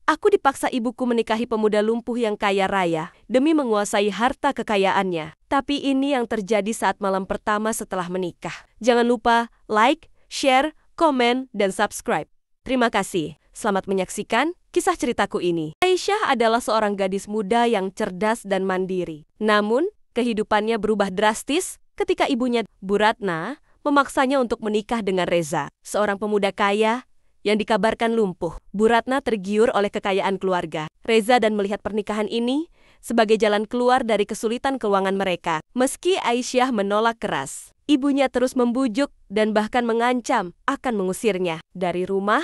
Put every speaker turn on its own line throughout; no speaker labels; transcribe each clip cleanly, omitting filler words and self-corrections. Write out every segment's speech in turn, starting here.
Aku dipaksa ibuku menikahi pemuda lumpuh yang kaya raya demi menguasai harta kekayaannya. Tapi ini yang terjadi saat malam pertama setelah menikah. Jangan lupa like, share, komen, dan subscribe. Terima kasih. Selamat menyaksikan kisah ceritaku ini. Aisyah adalah seorang gadis muda yang cerdas dan mandiri. Namun, kehidupannya berubah drastis ketika ibunya, Bu Ratna, memaksanya untuk menikah dengan Reza, seorang pemuda kaya yang dikabarkan lumpuh. Bu Ratna tergiur oleh kekayaan keluarga Reza dan melihat pernikahan ini sebagai jalan keluar dari kesulitan keuangan mereka. Meski Aisyah menolak keras, ibunya terus membujuk dan bahkan mengancam akan mengusirnya dari rumah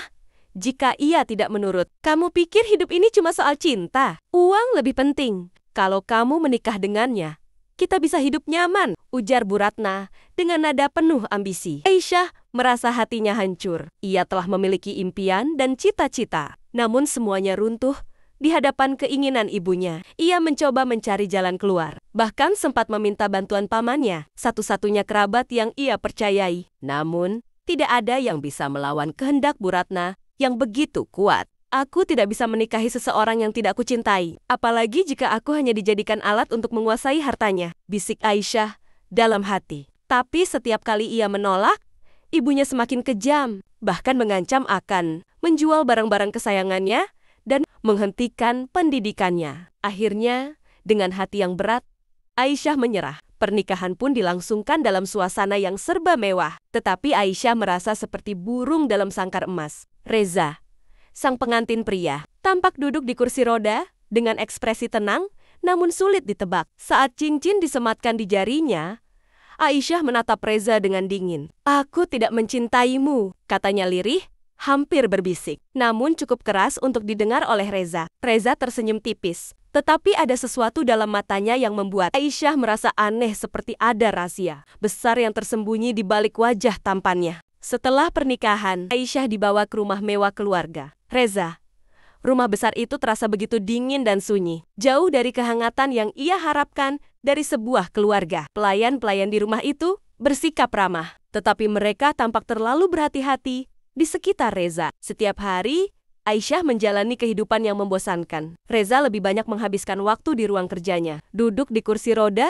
jika ia tidak menurut. Kamu pikir hidup ini cuma soal cinta? Uang lebih penting. Kalau kamu menikah dengannya, kita bisa hidup nyaman, ujar Bu Ratna dengan nada penuh ambisi. Aisyah merasa hatinya hancur. Ia telah memiliki impian dan cita-cita, namun semuanya runtuh di hadapan keinginan ibunya. Ia mencoba mencari jalan keluar, bahkan sempat meminta bantuan pamannya, satu-satunya kerabat yang ia percayai. Namun, tidak ada yang bisa melawan kehendak Bu Ratna yang begitu kuat. Aku tidak bisa menikahi seseorang yang tidak kucintai, apalagi jika aku hanya dijadikan alat untuk menguasai hartanya, bisik Aisyah dalam hati. Tapi setiap kali ia menolak, ibunya semakin kejam, bahkan mengancam akan menjual barang-barang kesayangannya dan menghentikan pendidikannya. Akhirnya, dengan hati yang berat, Aisyah menyerah. Pernikahan pun dilangsungkan dalam suasana yang serba mewah, tetapi Aisyah merasa seperti burung dalam sangkar emas. Reza, sang pengantin pria, tampak duduk di kursi roda dengan ekspresi tenang namun sulit ditebak. Saat cincin disematkan di jarinya, Aisyah menatap Reza dengan dingin. "Aku tidak mencintaimu," katanya lirih, hampir berbisik. Namun cukup keras untuk didengar oleh Reza. Reza tersenyum tipis, tetapi ada sesuatu dalam matanya yang membuat Aisyah merasa aneh, seperti ada rahasia besar yang tersembunyi di balik wajah tampannya. Setelah pernikahan, Aisyah dibawa ke rumah mewah keluarga Reza. Rumah besar itu terasa begitu dingin dan sunyi, jauh dari kehangatan yang ia harapkan dari sebuah keluarga. Pelayan-pelayan di rumah itu bersikap ramah, tetapi mereka tampak terlalu berhati-hati di sekitar Reza. Setiap hari, Aisyah menjalani kehidupan yang membosankan. Reza lebih banyak menghabiskan waktu di ruang kerjanya, duduk di kursi roda,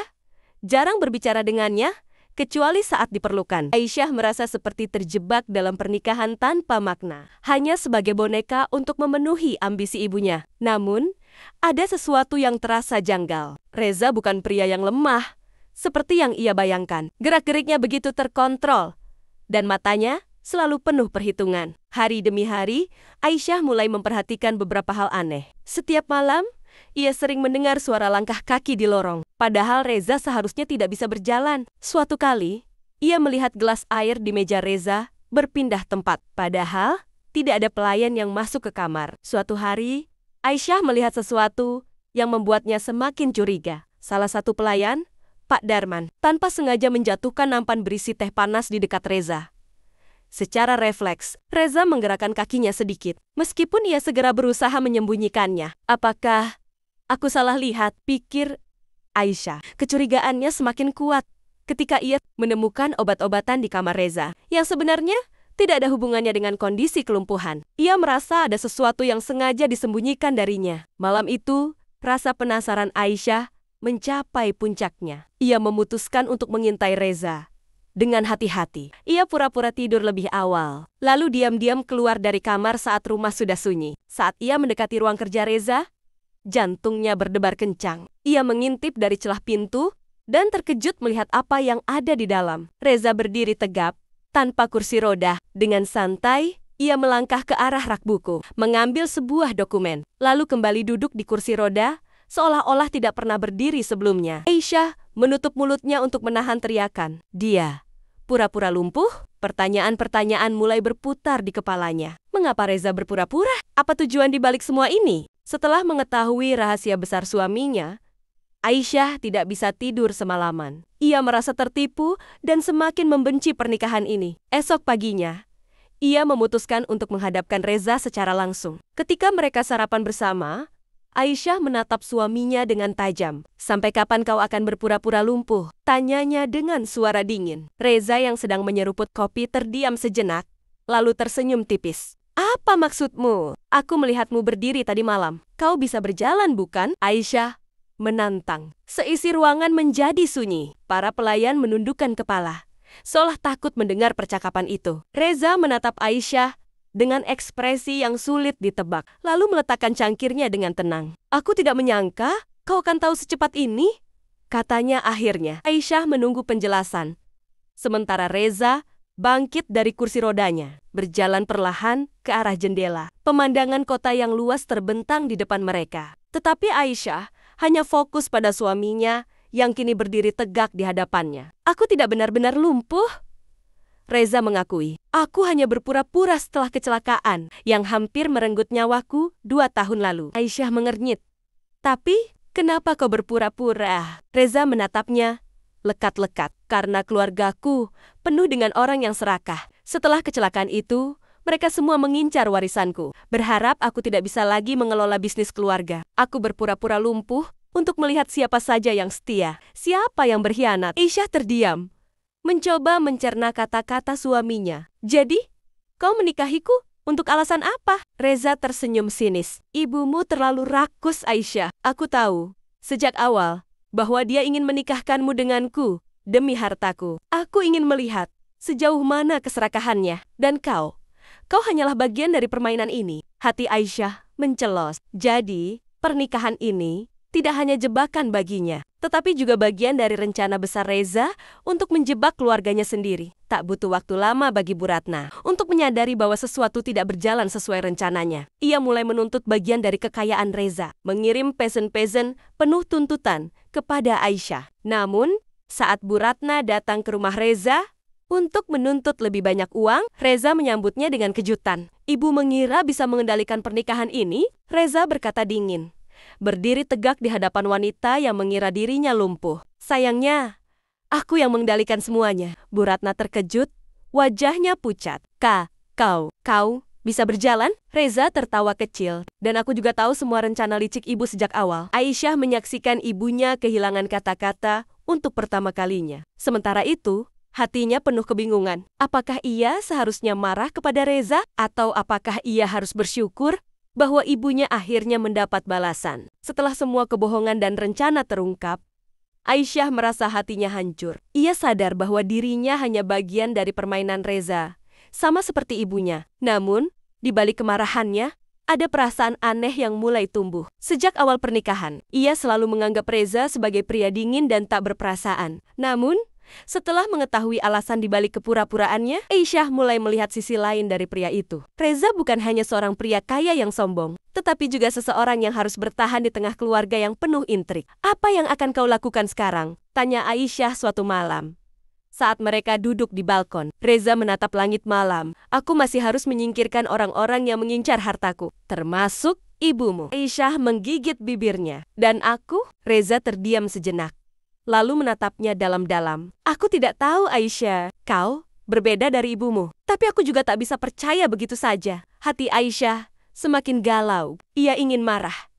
jarang berbicara dengannya, kecuali saat diperlukan. Aisyah merasa seperti terjebak dalam pernikahan tanpa makna, hanya sebagai boneka untuk memenuhi ambisi ibunya. Namun, ada sesuatu yang terasa janggal. Reza bukan pria yang lemah, seperti yang ia bayangkan. Gerak-geriknya begitu terkontrol, dan matanya selalu penuh perhitungan. Hari demi hari, Aisyah mulai memperhatikan beberapa hal aneh. Setiap malam, ia sering mendengar suara langkah kaki di lorong. Padahal Reza seharusnya tidak bisa berjalan. Suatu kali, ia melihat gelas air di meja Reza berpindah tempat. Padahal, tidak ada pelayan yang masuk ke kamar. Suatu hari, Aisyah melihat sesuatu yang membuatnya semakin curiga. Salah satu pelayan, Pak Darman, tanpa sengaja menjatuhkan nampan berisi teh panas di dekat Reza. Secara refleks, Reza menggerakkan kakinya sedikit, meskipun ia segera berusaha menyembunyikannya. "Apakah aku salah lihat?" pikir Aisyah. Kecurigaannya semakin kuat ketika ia menemukan obat-obatan di kamar Reza, yang sebenarnya tidak ada hubungannya dengan kondisi kelumpuhan. Ia merasa ada sesuatu yang sengaja disembunyikan darinya. Malam itu, rasa penasaran Aisyah mencapai puncaknya. Ia memutuskan untuk mengintai Reza. Dengan hati-hati, ia pura-pura tidur lebih awal, lalu diam-diam keluar dari kamar saat rumah sudah sunyi. Saat ia mendekati ruang kerja Reza, jantungnya berdebar kencang. Ia mengintip dari celah pintu dan terkejut melihat apa yang ada di dalam. Reza berdiri tegap, tanpa kursi roda. Dengan santai, ia melangkah ke arah rak buku, mengambil sebuah dokumen, lalu kembali duduk di kursi roda, seolah-olah tidak pernah berdiri sebelumnya. Aisyah menutup mulutnya untuk menahan teriakan. Dia pura-pura lumpuh? Pertanyaan-pertanyaan mulai berputar di kepalanya. Mengapa Reza berpura-pura? Apa tujuan di balik semua ini? Setelah mengetahui rahasia besar suaminya, Aisyah tidak bisa tidur semalaman. Ia merasa tertipu dan semakin membenci pernikahan ini. Esok paginya, ia memutuskan untuk menghadapkan Reza secara langsung. Ketika mereka sarapan bersama, Aisyah menatap suaminya dengan tajam. "Sampai kapan kau akan berpura-pura lumpuh?" tanyanya dengan suara dingin. Reza yang sedang menyeruput kopi terdiam sejenak, lalu tersenyum tipis. Apa maksudmu? Aku melihatmu berdiri tadi malam. Kau bisa berjalan, bukan? Aisyah menantang. Seisi ruangan menjadi sunyi. Para pelayan menundukkan kepala, seolah takut mendengar percakapan itu. Reza menatap Aisyah dengan ekspresi yang sulit ditebak, lalu meletakkan cangkirnya dengan tenang. Aku tidak menyangka kau akan tahu secepat ini, katanya akhirnya. Aisyah menunggu penjelasan, sementara Reza bangkit dari kursi rodanya, berjalan perlahan ke arah jendela. Pemandangan kota yang luas terbentang di depan mereka. Tetapi Aisyah hanya fokus pada suaminya yang kini berdiri tegak di hadapannya. Aku tidak benar-benar lumpuh, Reza mengakui. Aku hanya berpura-pura setelah kecelakaan yang hampir merenggut nyawaku 2 tahun lalu. Aisyah mengernyit. Tapi, kenapa kau berpura-pura? Reza menatapnya lekat-lekat. Karena keluargaku penuh dengan orang yang serakah. Setelah kecelakaan itu, mereka semua mengincar warisanku. Berharap aku tidak bisa lagi mengelola bisnis keluarga. Aku berpura-pura lumpuh untuk melihat siapa saja yang setia, siapa yang berkhianat. Aisyah terdiam, mencoba mencerna kata-kata suaminya. Jadi, kau menikahiku untuk alasan apa? Reza tersenyum sinis. Ibumu terlalu rakus, Aisyah. Aku tahu sejak awal bahwa dia ingin menikahkanmu denganku demi hartaku. Aku ingin melihat sejauh mana keserakahannya. Dan kau hanyalah bagian dari permainan ini. Hati Aisyah mencelos. Jadi, pernikahan ini tidak hanya jebakan baginya, tetapi juga bagian dari rencana besar Reza untuk menjebak keluarganya sendiri. Tak butuh waktu lama bagi Bu Ratna untuk menyadari bahwa sesuatu tidak berjalan sesuai rencananya. Ia mulai menuntut bagian dari kekayaan Reza, mengirim pezen-pezen penuh tuntutan kepada Aisyah. Namun, saat Bu Ratna datang ke rumah Reza untuk menuntut lebih banyak uang, Reza menyambutnya dengan kejutan. Ibu mengira bisa mengendalikan pernikahan ini? Reza berkata dingin, berdiri tegak di hadapan wanita yang mengira dirinya lumpuh. Sayangnya, aku yang mengendalikan semuanya. Bu Ratna terkejut, wajahnya pucat. Kau bisa berjalan? Reza tertawa kecil. Dan aku juga tahu semua rencana licik ibu sejak awal. Aisyah menyaksikan ibunya kehilangan kata-kata untuk pertama kalinya. Sementara itu, hatinya penuh kebingungan. Apakah ia seharusnya marah kepada Reza? Atau apakah ia harus bersyukur bahwa ibunya akhirnya mendapat balasan? Setelah semua kebohongan dan rencana terungkap, Aisyah merasa hatinya hancur. Ia sadar bahwa dirinya hanya bagian dari permainan Reza, sama seperti ibunya. Namun, di balik kemarahannya, ada perasaan aneh yang mulai tumbuh. Sejak awal pernikahan, ia selalu menganggap Reza sebagai pria dingin dan tak berperasaan. Namun, setelah mengetahui alasan di balik kepura-puraannya, Aisyah mulai melihat sisi lain dari pria itu. Reza bukan hanya seorang pria kaya yang sombong, tetapi juga seseorang yang harus bertahan di tengah keluarga yang penuh intrik. Apa yang akan kau lakukan sekarang? Tanya Aisyah suatu malam. Saat mereka duduk di balkon, Reza menatap langit malam. Aku masih harus menyingkirkan orang-orang yang mengincar hartaku, termasuk ibumu. Aisyah menggigit bibirnya. Dan aku? Reza terdiam sejenak, lalu menatapnya dalam-dalam. Aku tidak tahu, Aisyah. Kau berbeda dari ibumu. Tapi aku juga tak bisa percaya begitu saja. Hati Aisyah semakin galau. Ia ingin marah,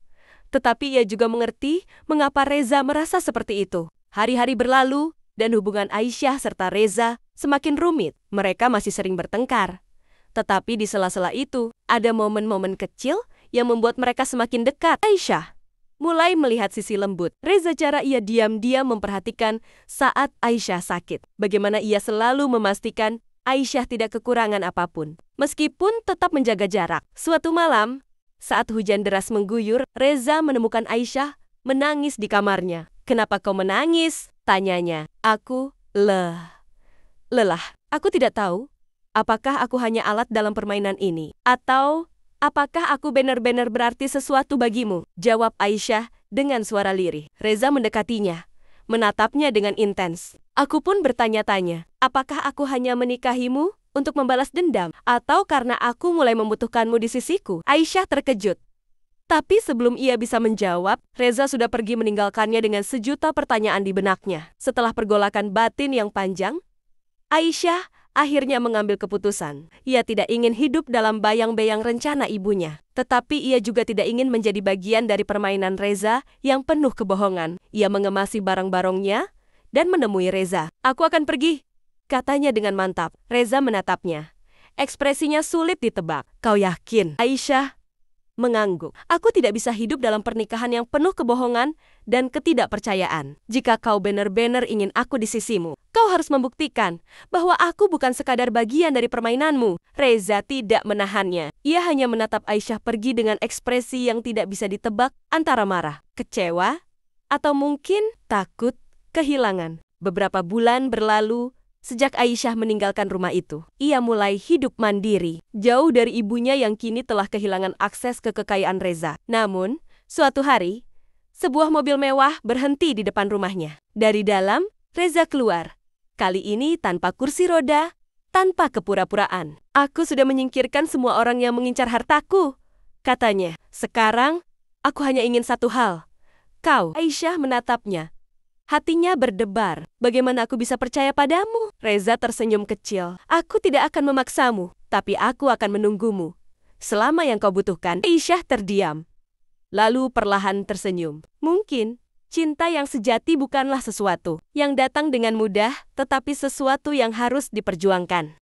tetapi ia juga mengerti mengapa Reza merasa seperti itu. Hari-hari berlalu, dan hubungan Aisyah serta Reza semakin rumit. Mereka masih sering bertengkar. Tetapi di sela-sela itu, ada momen-momen kecil yang membuat mereka semakin dekat. Aisyah mulai melihat sisi lembut Reza, cara ia diam-diam memperhatikan saat Aisyah sakit. Bagaimana ia selalu memastikan Aisyah tidak kekurangan apapun, meskipun tetap menjaga jarak. Suatu malam, saat hujan deras mengguyur, Reza menemukan Aisyah menangis di kamarnya. Kenapa kau menangis? Tanyanya. Aku lelah. Aku tidak tahu apakah aku hanya alat dalam permainan ini, atau apakah aku benar-benar berarti sesuatu bagimu? Jawab Aisyah dengan suara lirih. Reza mendekatinya, menatapnya dengan intens. Aku pun bertanya-tanya, apakah aku hanya menikahimu untuk membalas dendam, atau karena aku mulai membutuhkanmu di sisiku? Aisyah terkejut. Tapi sebelum ia bisa menjawab, Reza sudah pergi meninggalkannya dengan sejuta pertanyaan di benaknya. Setelah pergolakan batin yang panjang, Aisyah akhirnya mengambil keputusan. Ia tidak ingin hidup dalam bayang-bayang rencana ibunya. Tetapi ia juga tidak ingin menjadi bagian dari permainan Reza yang penuh kebohongan. Ia mengemasi barang-barangnya dan menemui Reza. Aku akan pergi, katanya dengan mantap. Reza menatapnya. Ekspresinya sulit ditebak. Kau yakin? Aisyah mengangguk. Aku tidak bisa hidup dalam pernikahan yang penuh kebohongan dan ketidakpercayaan. Jika kau benar-benar ingin aku di sisimu, kau harus membuktikan bahwa aku bukan sekadar bagian dari permainanmu. Reza tidak menahannya. Ia hanya menatap Aisyah pergi dengan ekspresi yang tidak bisa ditebak antara marah, kecewa, atau mungkin takut kehilangan. Beberapa bulan berlalu. Sejak Aisyah meninggalkan rumah itu, ia mulai hidup mandiri, jauh dari ibunya yang kini telah kehilangan akses ke kekayaan Reza. Namun, suatu hari, sebuah mobil mewah berhenti di depan rumahnya. Dari dalam, Reza keluar. Kali ini tanpa kursi roda, tanpa kepura-puraan. Aku sudah menyingkirkan semua orang yang mengincar hartaku, katanya. Sekarang, aku hanya ingin satu hal. Kau. Aisyah menatapnya. Hatinya berdebar. Bagaimana aku bisa percaya padamu? Reza tersenyum kecil. Aku tidak akan memaksamu, tapi aku akan menunggumu. Selama yang kau butuhkan. Aisyah terdiam. Lalu perlahan tersenyum. Mungkin, cinta yang sejati bukanlah sesuatu yang datang dengan mudah, tetapi sesuatu yang harus diperjuangkan.